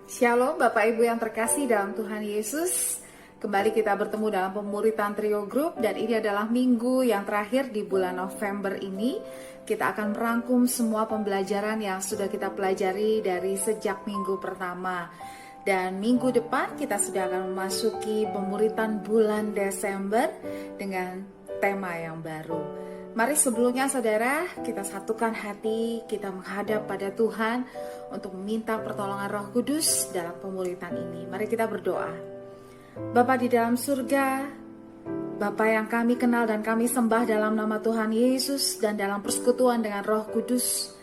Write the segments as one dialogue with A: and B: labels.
A: Shalom Bapak Ibu yang terkasih dalam Tuhan Yesus. Kembali kita bertemu dalam pemuritan Trio Group, dan ini adalah minggu yang terakhir di bulan November ini. Kita akan merangkum semua pembelajaran yang sudah kita pelajari dari sejak minggu pertama. Dan minggu depan kita sudah akan memasuki pemuritan bulan Desember dengan tema yang baru. Mari sebelumnya saudara, kita satukan hati, kita menghadap pada Tuhan untuk meminta pertolongan Roh Kudus dalam pemuritan ini. Mari kita berdoa. Bapa di dalam surga, Bapa yang kami kenal dan kami sembah dalam nama Tuhan Yesus dan dalam persekutuan dengan Roh Kudus,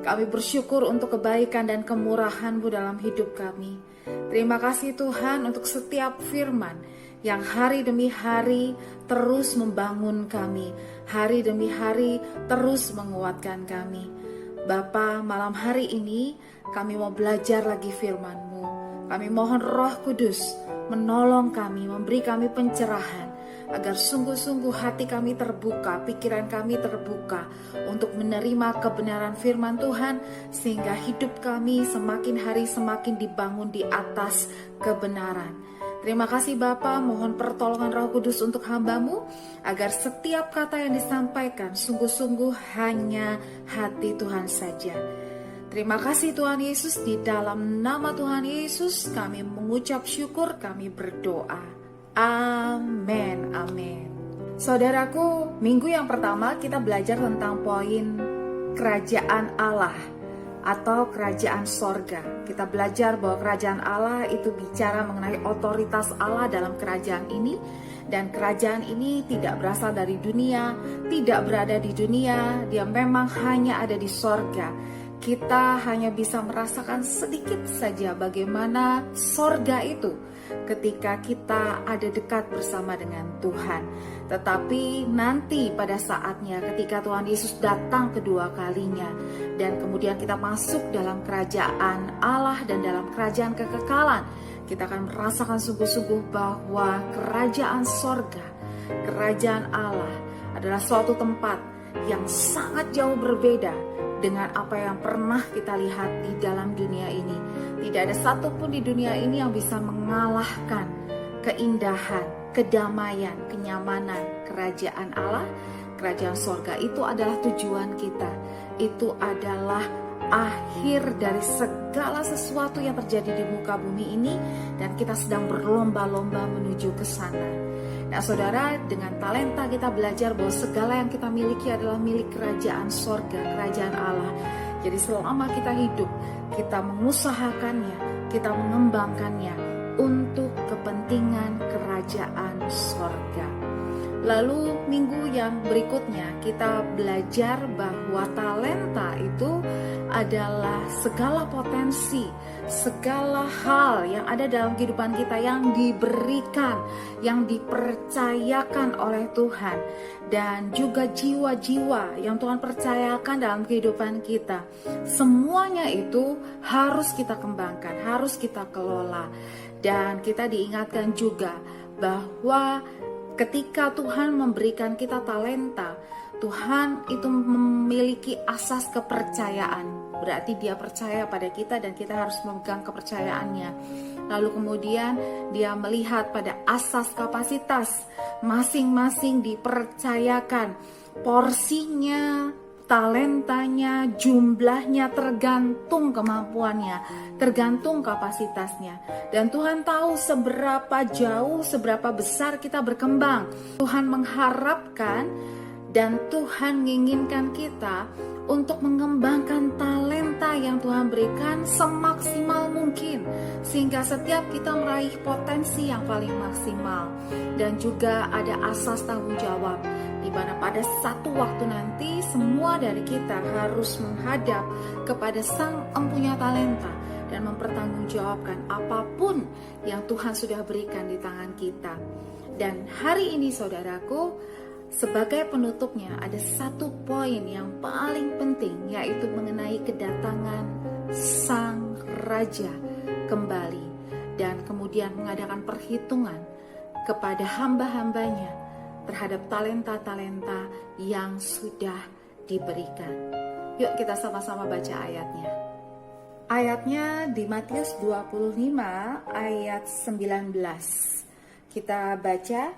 A: kami bersyukur untuk kebaikan dan kemurahan-Mu dalam hidup kami. Terima kasih Tuhan untuk setiap firman yang hari demi hari terus membangun kami, hari demi hari terus menguatkan kami. Bapa, malam hari ini kami mau belajar lagi firman-Mu. Kami mohon Roh Kudus menolong kami, memberi kami pencerahan, agar sungguh-sungguh hati kami terbuka, pikiran kami terbuka untuk menerima kebenaran firman Tuhan, sehingga hidup kami semakin hari semakin dibangun di atas kebenaran. Terima kasih Bapa, mohon pertolongan Roh Kudus untuk hamba-Mu, agar setiap kata yang disampaikan sungguh-sungguh hanya hati Tuhan saja. Terima kasih Tuhan Yesus, di dalam nama Tuhan Yesus kami mengucap syukur, kami berdoa. Amin, amin. Saudaraku, minggu yang pertama kita belajar tentang poin kerajaan Allah atau kerajaan sorga. Kita belajar bahwa kerajaan Allah itu bicara mengenai otoritas Allah dalam kerajaan ini, dan kerajaan ini tidak berasal dari dunia, tidak berada di dunia, dia memang hanya ada di sorga. Kita hanya bisa merasakan sedikit saja bagaimana sorga itu ketika kita ada dekat bersama dengan Tuhan. Tetapi nanti pada saatnya ketika Tuhan Yesus datang kedua kalinya, dan kemudian kita masuk dalam kerajaan Allah dan dalam kerajaan kekekalan, kita akan merasakan sungguh-sungguh bahwa kerajaan sorga, kerajaan Allah adalah suatu tempat yang sangat jauh berbeda dengan apa yang pernah kita lihat di dalam dunia ini. Tidak ada satupun di dunia ini yang bisa mengalahkan keindahan, kedamaian, kenyamanan kerajaan Allah. Kerajaan sorga itu adalah tujuan kita. Itu adalah akhir dari segala sesuatu yang terjadi di muka bumi ini, dan kita sedang berlomba-lomba menuju ke sana. Nah saudara, dengan talenta kita belajar bahwa segala yang kita miliki adalah milik kerajaan sorga, kerajaan Allah. Jadi selama kita hidup, kita mengusahakannya, kita mengembangkannya untuk kepentingan kerajaan sorga. Lalu minggu yang berikutnya kita belajar bahwa talenta itu adalah segala potensi, segala hal yang ada dalam kehidupan kita yang diberikan, yang dipercayakan oleh Tuhan, dan juga jiwa-jiwa yang Tuhan percayakan dalam kehidupan kita. Semuanya itu harus kita kembangkan, harus kita kelola. Dan kita diingatkan juga bahwa ketika Tuhan memberikan kita talenta, Tuhan itu memiliki asas kepercayaan. Berarti dia percaya pada kita dan kita harus memegang kepercayaannya. Lalu kemudian dia melihat pada asas kapasitas. Masing-masing dipercayakan porsinya, talentanya, jumlahnya, tergantung kemampuannya, tergantung kapasitasnya. Dan Tuhan tahu seberapa jauh, seberapa besar kita berkembang. Tuhan mengharapkan dan Tuhan menginginkan kita untuk mengembangkan talenta yang Tuhan berikan semaksimal mungkin, sehingga setiap kita meraih potensi yang paling maksimal. Dan juga ada asas tanggung jawab, di mana pada satu waktu nanti semua dari kita harus menghadap kepada Sang Empunya Talenta dan mempertanggungjawabkan apapun yang Tuhan sudah berikan di tangan kita. Dan hari ini saudaraku, sebagai penutupnya ada satu poin yang paling penting, yaitu mengenai kedatangan Sang Raja kembali, dan kemudian mengadakan perhitungan kepada hamba-hambanya terhadap talenta-talenta yang sudah diberikan. Yuk kita sama-sama baca ayatnya. Ayatnya di Matius 25 ayat 19. Kita baca,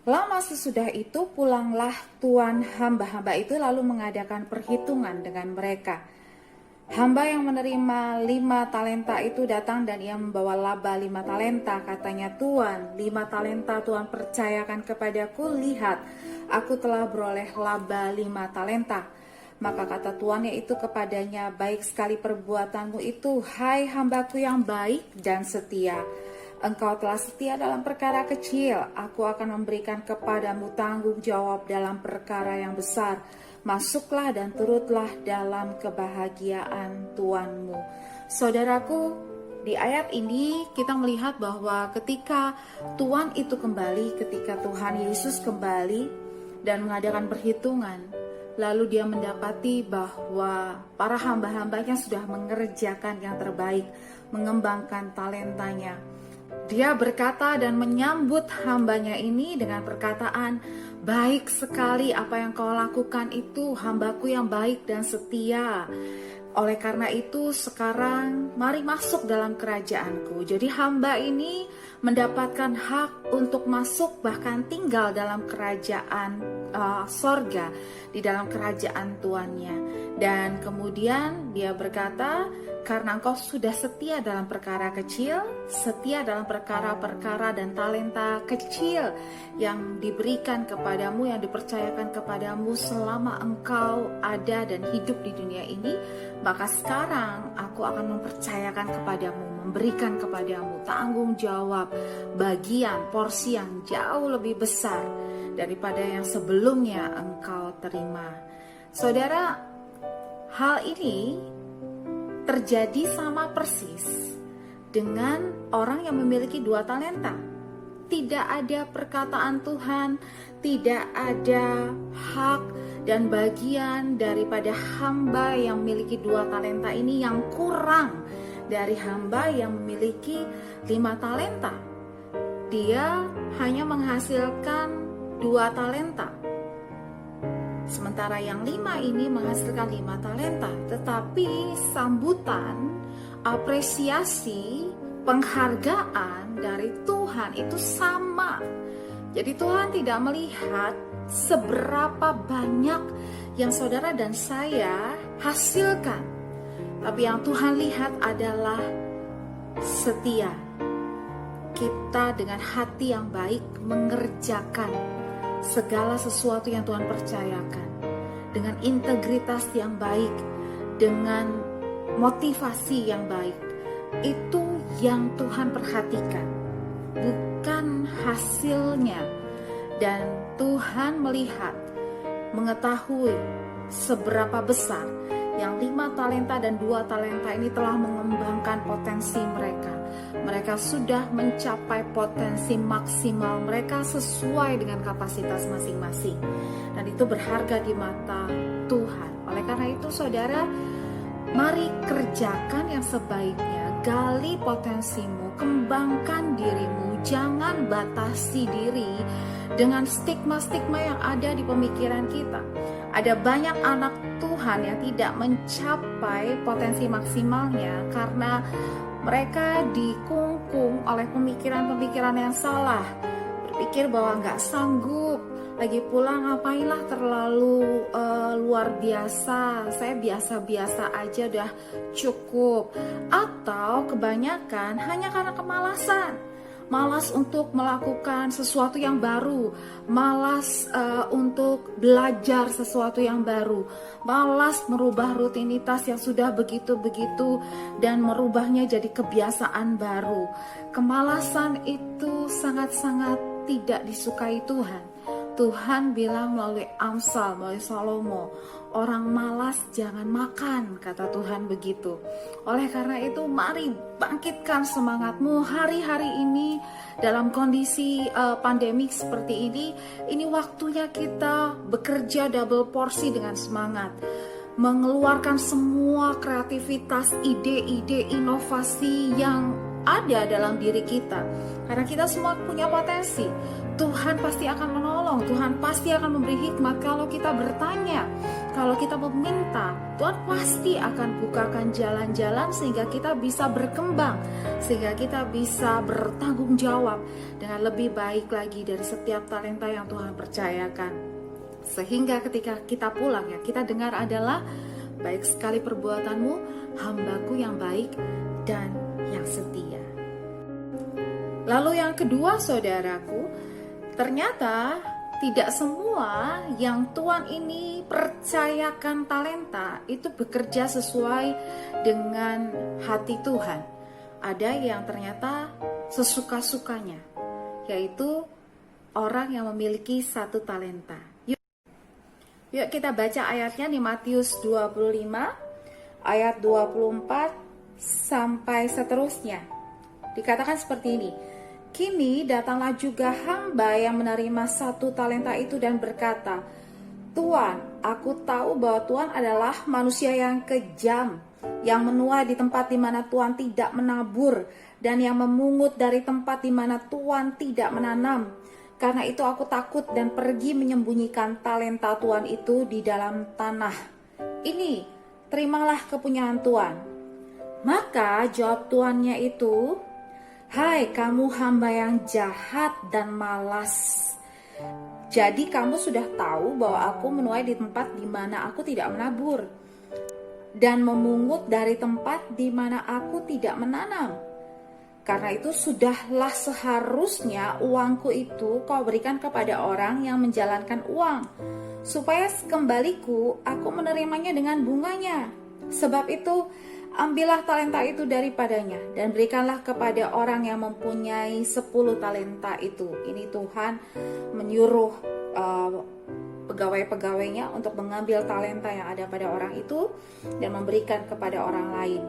A: lama sesudah itu pulanglah tuan hamba-hamba itu lalu mengadakan perhitungan dengan mereka. Hamba yang menerima 5 talenta itu datang dan ia membawa laba 5 talenta. Katanya, Tuan, 5 talenta Tuhan percayakan kepadaku. Lihat, aku telah beroleh laba 5 talenta. Maka kata tuannya itu kepadanya, baik sekali perbuatanmu itu, hai hambaku yang baik dan setia. Engkau telah setia dalam perkara kecil, aku akan memberikan kepadamu tanggung jawab dalam perkara yang besar. Masuklah dan turutlah dalam kebahagiaan Tuanmu. Saudaraku, di ayat ini kita melihat bahwa ketika Tuhan itu kembali, ketika Tuhan Yesus kembali dan mengadakan perhitungan, lalu dia mendapati bahwa para hamba-hambanya sudah mengerjakan yang terbaik, mengembangkan talentanya. Dia berkata dan menyambut hambanya ini dengan perkataan, baik sekali apa yang kau lakukan itu, hambaku yang baik dan setia. Oleh karena itu sekarang mari masuk dalam kerajaanku. Jadi hamba ini mendapatkan hak untuk masuk bahkan tinggal dalam kerajaan sorga, di dalam kerajaan tuannya. Dan kemudian dia berkata, karena engkau sudah setia dalam perkara kecil, setia dalam perkara-perkara dan talenta kecil yang diberikan kepadamu, yang dipercayakan kepadamu selama engkau ada dan hidup di dunia ini, maka sekarang aku akan mempercayakan kepadamu, memberikan kepadamu tanggung jawab, bagian, porsi yang jauh lebih besar daripada yang sebelumnya engkau terima. Saudara, hal ini terjadi sama persis dengan orang yang memiliki 2 talenta. Tidak ada perkataan Tuhan, tidak ada hak dan bagian daripada hamba yang memiliki 2 talenta ini yang kurang dari hamba yang memiliki 5 talenta. Dia hanya menghasilkan 2 talenta. Sementara yang 5 ini menghasilkan 5 talenta. Tetapi sambutan, apresiasi, penghargaan dari Tuhan itu sama. Jadi Tuhan tidak melihat seberapa banyak yang saudara dan saya hasilkan. Tapi yang Tuhan lihat adalah setia. Kita dengan hati yang baik mengerjakan segala sesuatu yang Tuhan percayakan dengan integritas yang baik, dengan motivasi yang baik. Itu yang Tuhan perhatikan, bukan hasilnya. Dan Tuhan melihat, mengetahui seberapa besar yang 5 talenta dan 2 talenta ini telah mengembangkan potensi mereka. Mereka sudah mencapai potensi maksimal mereka sesuai dengan kapasitas masing-masing. Dan itu berharga di mata Tuhan. Oleh karena itu saudara, mari kerjakan yang sebaiknya. Gali potensimu, kembangkan dirimu. Jangan batasi diri dengan stigma-stigma yang ada di pemikiran kita. Ada banyak anak Tuhan yang tidak mencapai potensi maksimalnya karena mereka dikungkung oleh pemikiran-pemikiran yang salah. Berpikir bahwa nggak sanggup, lagi pula ngapainlah terlalu luar biasa, saya biasa-biasa aja udah cukup. Atau kebanyakan hanya karena kemalasan. Malas untuk melakukan sesuatu yang baru, malas untuk belajar sesuatu yang baru, malas merubah rutinitas yang sudah begitu-begitu dan merubahnya jadi kebiasaan baru. Kemalasan itu sangat-sangat tidak disukai Tuhan. Tuhan bilang melalui Amsal, melalui Salomo, orang malas jangan makan, kata Tuhan begitu. Oleh karena itu mari bangkitkan semangatmu hari-hari ini dalam kondisi pandemik seperti ini waktunya kita bekerja double porsi dengan semangat. Mengeluarkan semua kreativitas, ide-ide, inovasi yang ada dalam diri kita. Karena kita semua punya potensi. Tuhan pasti akan menolong, Tuhan pasti akan memberi hikmat kalau kita bertanya Kalau kita meminta, Tuhan pasti akan bukakan jalan-jalan sehingga kita bisa berkembang, sehingga kita bisa bertanggung jawab dengan lebih baik lagi dari setiap talenta yang Tuhan percayakan. Sehingga ketika kita pulang ya, kita dengar adalah baik sekali perbuatanmu, hambaku yang baik dan yang setia. Lalu yang kedua saudaraku, ternyata tidak semua yang Tuhan ini percayakan talenta itu bekerja sesuai dengan hati Tuhan. Ada yang ternyata sesuka-sukanya, yaitu orang yang memiliki satu talenta. Yuk kita baca ayatnya di Matius 25 ayat 24 sampai seterusnya. Dikatakan seperti ini. Kini datanglah juga hamba yang menerima satu talenta itu dan berkata, Tuan, aku tahu bahwa Tuhan adalah manusia yang kejam, yang menuai di tempat di mana Tuhan tidak menabur, dan yang memungut dari tempat di mana Tuhan tidak menanam. Karena itu aku takut dan pergi menyembunyikan talenta Tuhan itu di dalam tanah. Ini, terimalah kepunyaan Tuhan. Maka jawab tuannya itu, Hai kamu hamba yang jahat dan malas. Jadi kamu sudah tahu bahwa aku menuai di tempat di mana aku tidak menabur dan memungut dari tempat di mana aku tidak menanam. Karena itu sudahlah seharusnya uangku itu kau berikan kepada orang yang menjalankan uang, supaya kembaliku aku menerimanya dengan bunganya. Sebab itu ambillah talenta itu daripadanya dan berikanlah kepada orang yang mempunyai 10 talenta itu. Ini Tuhan menyuruh pegawai-pegawainya untuk mengambil talenta yang ada pada orang itu dan memberikan kepada orang lain.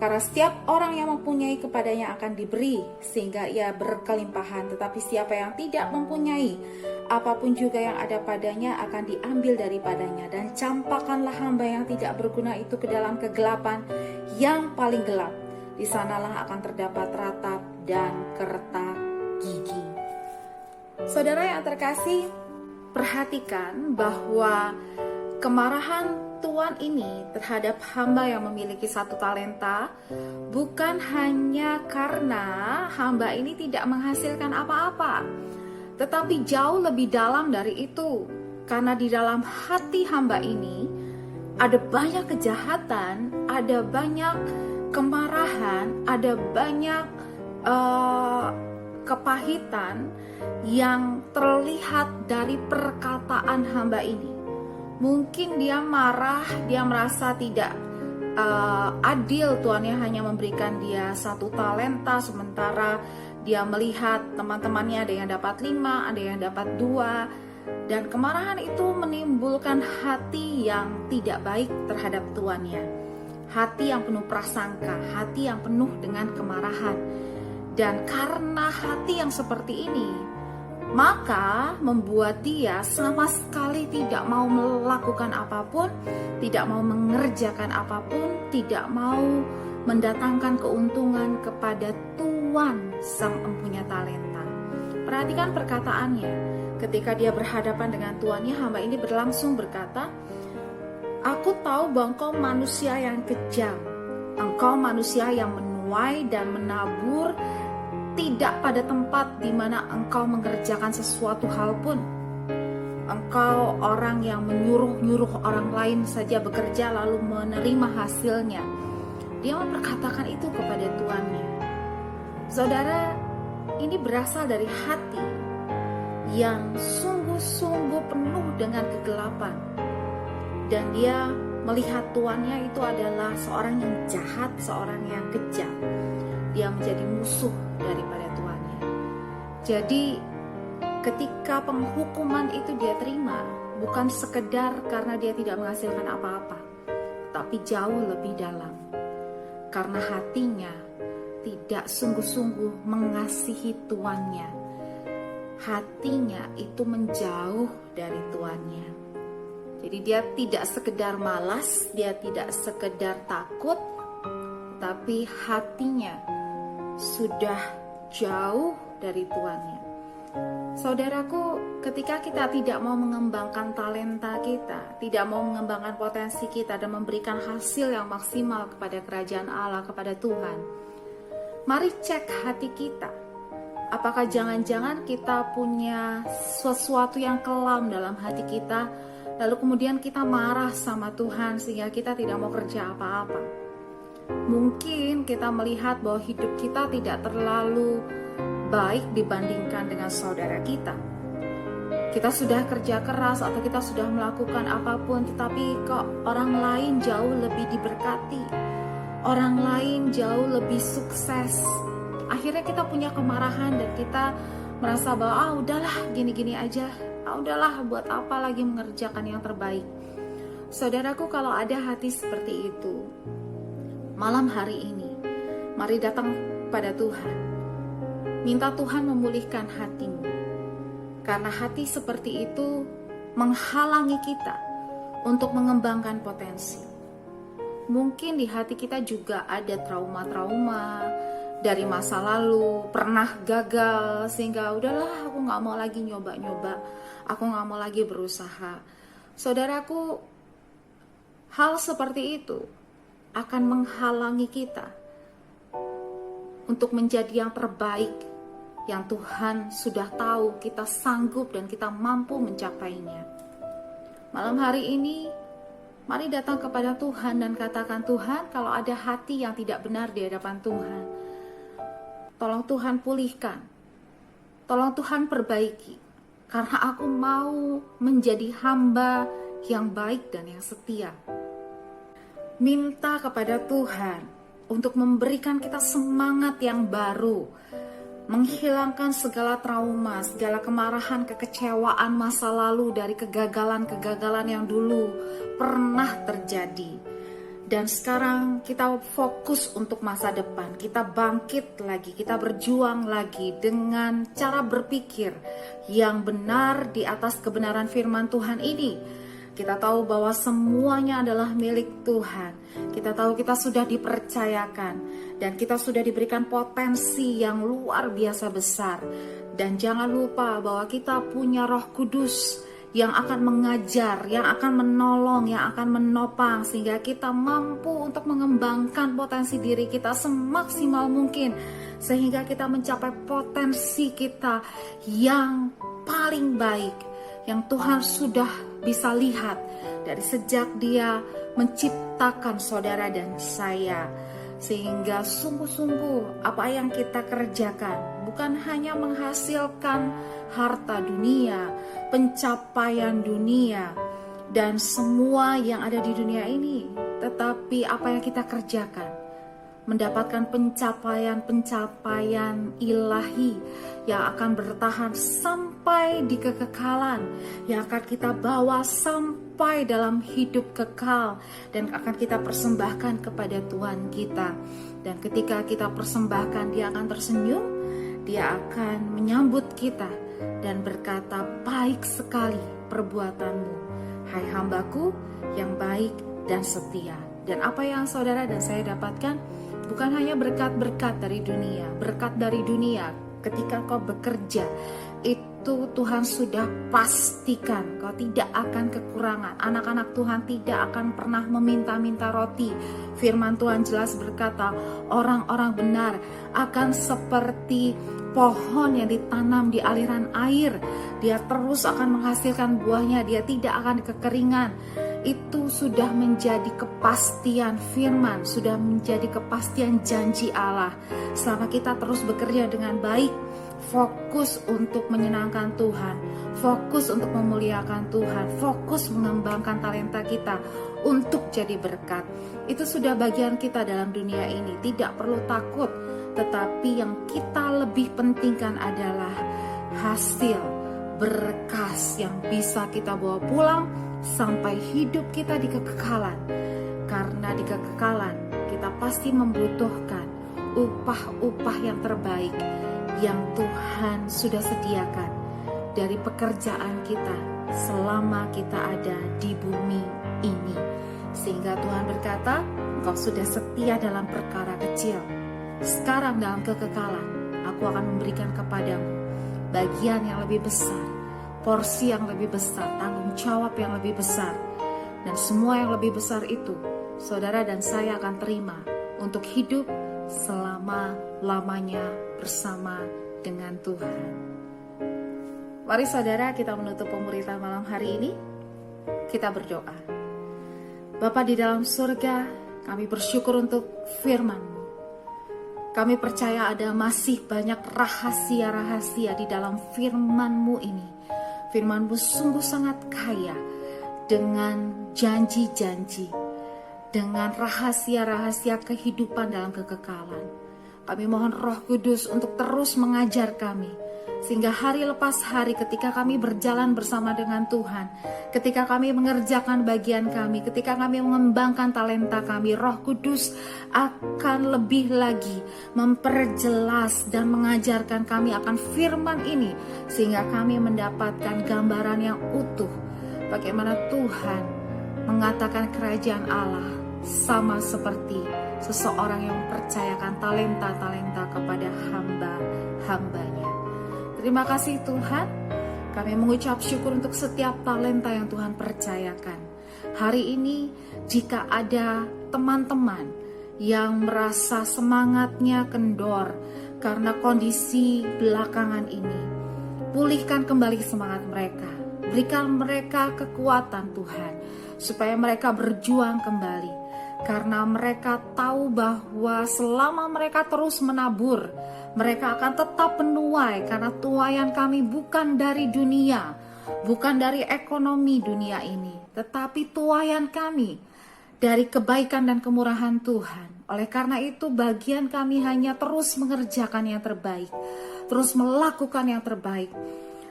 A: Karena setiap orang yang mempunyai kepadanya akan diberi sehingga ia berkelimpahan, tetapi siapa yang tidak mempunyai, apapun juga yang ada padanya akan diambil daripadanya. Dan campakkanlah hamba yang tidak berguna itu ke dalam kegelapan yang paling gelap. Di sanalah akan terdapat ratap dan kertak gigi. Saudara yang terkasih, perhatikan bahwa kemarahan Tuhan ini terhadap hamba yang memiliki satu talenta bukan hanya karena hamba ini tidak menghasilkan apa-apa, tetapi jauh lebih dalam dari itu. Karena di dalam hati hamba ini ada banyak kejahatan, ada banyak kemarahan, ada banyak kepahitan yang terlihat dari perkataan hamba ini. Mungkin dia marah, dia merasa tidak adil tuannya hanya memberikan dia satu talenta, sementara dia melihat teman-temannya ada yang dapat 5, ada yang dapat 2, dan kemarahan itu menimbulkan hati yang tidak baik terhadap tuannya, hati yang penuh prasangka, hati yang penuh dengan kemarahan. Dan karena hati yang seperti ini, maka membuat dia sama sekali tidak mau melakukan apapun, tidak mau mengerjakan apapun, tidak mau mendatangkan keuntungan kepada Tuan sang empunya talenta. Perhatikan perkataannya. Ketika dia berhadapan dengan tuannya, hamba ini berlangsung berkata, Aku tahu bahwa engkau manusia yang kejam, engkau manusia yang menuai dan menabur tidak pada tempat di mana engkau mengerjakan sesuatu hal pun. Engkau orang yang menyuruh orang lain saja bekerja lalu menerima hasilnya. Dia memperkatakan itu kepada tuannya. Saudara, ini berasal dari hati yang sungguh-sungguh penuh dengan kegelapan. Dan dia melihat tuannya itu adalah seorang yang jahat, seorang yang kejam. Dia menjadi musuh daripada tuannya. Jadi ketika penghukuman itu dia terima, bukan sekedar karena dia tidak menghasilkan apa-apa, tapi jauh lebih dalam. Karena hatinya tidak sungguh-sungguh mengasihi tuannya. Hatinya itu menjauh dari tuannya. Jadi dia tidak sekedar malas, dia tidak sekedar takut, tapi hatinya sudah jauh dari tuannya. Saudaraku, ketika kita tidak mau mengembangkan talenta kita, tidak mau mengembangkan potensi kita dan memberikan hasil yang maksimal kepada kerajaan Allah, kepada Tuhan, mari cek hati kita. Apakah jangan-jangan kita punya sesuatu yang kelam dalam hati kita, lalu kemudian kita marah sama Tuhan sehingga kita tidak mau kerja apa-apa. Mungkin kita melihat bahwa hidup kita tidak terlalu baik dibandingkan dengan saudara kita. Kita sudah kerja keras atau kita sudah melakukan apapun, tetapi kok orang lain jauh lebih diberkati, orang lain jauh lebih sukses. Akhirnya kita punya kemarahan dan kita merasa bahwa udahlah gini-gini aja, udahlah buat apa lagi mengerjakan yang terbaik. Saudaraku, kalau ada hati seperti itu, malam hari ini mari datang pada Tuhan. Minta Tuhan memulihkan hatimu, karena hati seperti itu menghalangi kita untuk mengembangkan potensi. Mungkin di hati kita juga ada trauma-trauma dari masa lalu, pernah gagal sehingga udahlah aku gak mau lagi nyoba-nyoba, aku gak mau lagi berusaha. Saudaraku, hal seperti itu akan menghalangi kita untuk menjadi yang terbaik yang Tuhan sudah tahu kita sanggup dan kita mampu mencapainya. Malam hari ini, mari datang kepada Tuhan dan katakan, Tuhan, kalau ada hati yang tidak benar di hadapan Tuhan, tolong Tuhan pulihkan, tolong Tuhan perbaiki, karena aku mau menjadi hamba yang baik dan yang setia. Minta kepada Tuhan untuk memberikan kita semangat yang baru, menghilangkan segala trauma, segala kemarahan, kekecewaan masa lalu dari kegagalan-kegagalan yang dulu pernah terjadi. Dan sekarang kita fokus untuk masa depan, kita bangkit lagi, kita berjuang lagi dengan cara berpikir yang benar di atas kebenaran firman Tuhan ini. Kita tahu bahwa semuanya adalah milik Tuhan. Kita tahu kita sudah dipercayakan dan kita sudah diberikan potensi yang luar biasa besar. Dan jangan lupa bahwa kita punya Roh Kudus yang akan mengajar, yang akan menolong, yang akan menopang sehingga kita mampu untuk mengembangkan potensi diri kita semaksimal mungkin sehingga kita mencapai potensi kita yang paling baik yang Tuhan sudah bisa lihat dari sejak Dia menciptakan saudara dan saya. Sehingga sungguh-sungguh apa yang kita kerjakan bukan hanya menghasilkan harta dunia, pencapaian dunia, dan semua yang ada di dunia ini, tetapi apa yang kita kerjakan mendapatkan pencapaian-pencapaian ilahi yang akan bertahan sampai di kekekalan, yang akan kita bawa sampai dalam hidup kekal dan akan kita persembahkan kepada Tuhan kita. Dan ketika kita persembahkan, Dia akan tersenyum, Dia akan menyambut kita dan berkata, baik sekali perbuatanmu, hai hambaku yang baik dan setia. Dan apa yang saudara dan saya dapatkan bukan hanya berkat-berkat dari dunia, berkat dari dunia ketika kau bekerja, itu Tuhan sudah pastikan kau tidak akan kekurangan. Anak-anak Tuhan tidak akan pernah meminta-minta roti. Firman Tuhan jelas berkata, orang-orang benar akan seperti pohon yang ditanam di aliran air. Dia terus akan menghasilkan buahnya, dia tidak akan kekeringan. Itu sudah menjadi kepastian firman, sudah menjadi kepastian janji Allah. Selama kita terus bekerja dengan baik, fokus untuk menyenangkan Tuhan, fokus untuk memuliakan Tuhan, fokus mengembangkan talenta kita untuk jadi berkat. Itu sudah bagian kita dalam dunia ini, tidak perlu takut. Tetapi yang kita lebih pentingkan adalah hasil berkas yang bisa kita bawa pulang sampai hidup kita di kekekalan. Karena di kekekalan kita pasti membutuhkan upah-upah yang terbaik yang Tuhan sudah sediakan dari pekerjaan kita selama kita ada di bumi ini. Sehingga Tuhan berkata, engkau sudah setia dalam perkara kecil, sekarang dalam kekekalan aku akan memberikan kepadamu bagian yang lebih besar, porsi yang lebih besar, tanggung jawab yang lebih besar. Dan semua yang lebih besar itu, saudara dan saya akan terima untuk hidup selama-lamanya bersama dengan Tuhan. Mari saudara, kita menutup pemuritan malam hari ini. Kita berdoa. Bapa di dalam surga, kami bersyukur untuk firman-Mu. Kami percaya ada masih banyak rahasia-rahasia di dalam firman-Mu ini. Firman-Mu sungguh sangat kaya dengan janji-janji, dengan rahasia-rahasia kehidupan dalam kekekalan. Kami mohon Roh Kudus untuk terus mengajar kami, sehingga hari lepas hari ketika kami berjalan bersama dengan Tuhan, ketika kami mengerjakan bagian kami, ketika kami mengembangkan talenta kami, Roh Kudus akan lebih lagi memperjelas dan mengajarkan kami akan firman ini, sehingga kami mendapatkan gambaran yang utuh bagaimana Tuhan mengatakan kerajaan Allah sama seperti seseorang yang mempercayakan talenta-talenta kepada hamba-hambanya. Terima kasih Tuhan, kami mengucap syukur untuk setiap talenta yang Tuhan percayakan. Hari ini jika ada teman-teman yang merasa semangatnya kendor karena kondisi belakangan ini, pulihkan kembali semangat mereka. Berikan mereka kekuatan Tuhan, supaya mereka berjuang kembali. Karena mereka tahu bahwa selama mereka terus menabur, mereka akan tetap menuai. Karena tuaian kami bukan dari dunia, bukan dari ekonomi dunia ini, tetapi tuaian kami dari kebaikan dan kemurahan Tuhan. Oleh karena itu bagian kami hanya terus mengerjakan yang terbaik, terus melakukan yang terbaik.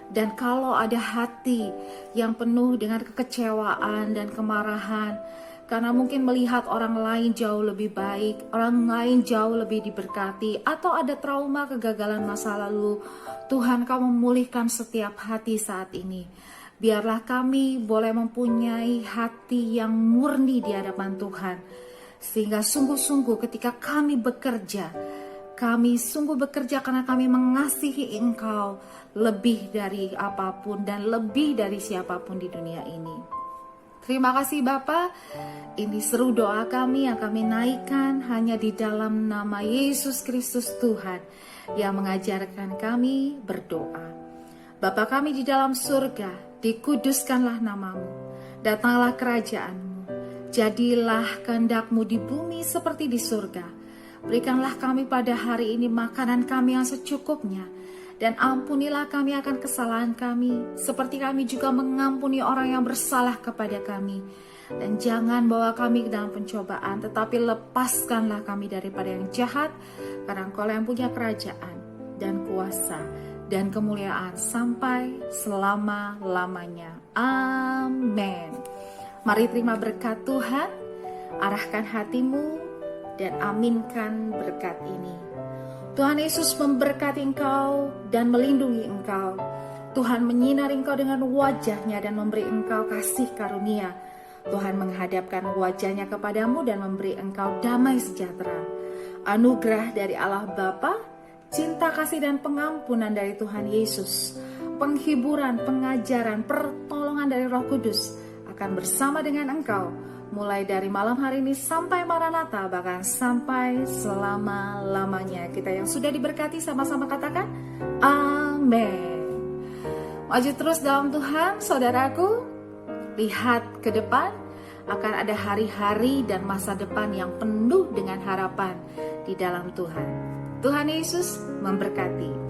A: Dan kalau ada hati yang penuh dengan kekecewaan dan kemarahan, karena mungkin melihat orang lain jauh lebih baik, orang lain jauh lebih diberkati, atau ada trauma kegagalan masa lalu, Tuhan Kau memulihkan setiap hati saat ini. Biarlah kami boleh mempunyai hati yang murni di hadapan Tuhan, sehingga sungguh-sungguh ketika kami bekerja, kami sungguh bekerja karena kami mengasihi Engkau lebih dari apapun dan lebih dari siapapun di dunia ini. Terima kasih Bapa. Ini seru doa kami yang kami naikkan hanya di dalam nama Yesus Kristus Tuhan yang mengajarkan kami berdoa. Bapa kami di dalam surga, dikuduskanlah namamu, datanglah kerajaan-Mu, jadilah kehendak-Mu di bumi seperti di surga. Berikanlah kami pada hari ini makanan kami yang secukupnya, dan ampunilah kami akan kesalahan kami, seperti kami juga mengampuni orang yang bersalah kepada kami. Dan jangan bawa kami ke dalam pencobaan, tetapi lepaskanlah kami daripada yang jahat, karena Engkau yang punya kerajaan dan kuasa dan kemuliaan sampai selama-lamanya. Amin. Mari terima berkat Tuhan, arahkan hatimu dan aminkan berkat ini. Tuhan Yesus memberkati engkau dan melindungi engkau. Tuhan menyinari engkau dengan wajah-Nya dan memberi engkau kasih karunia. Tuhan menghadapkan wajah-Nya kepadamu dan memberi engkau damai sejahtera. Anugerah dari Allah Bapa, cinta kasih dan pengampunan dari Tuhan Yesus, penghiburan, pengajaran, pertolongan dari Roh Kudus akan bersama dengan engkau, mulai dari malam hari ini sampai Maranatha, bahkan sampai selama-lamanya. Kita yang sudah diberkati sama-sama katakan amin. Maju terus dalam Tuhan, saudaraku. Lihat ke depan, akan ada hari-hari dan masa depan yang penuh dengan harapan di dalam Tuhan. Tuhan Yesus memberkati.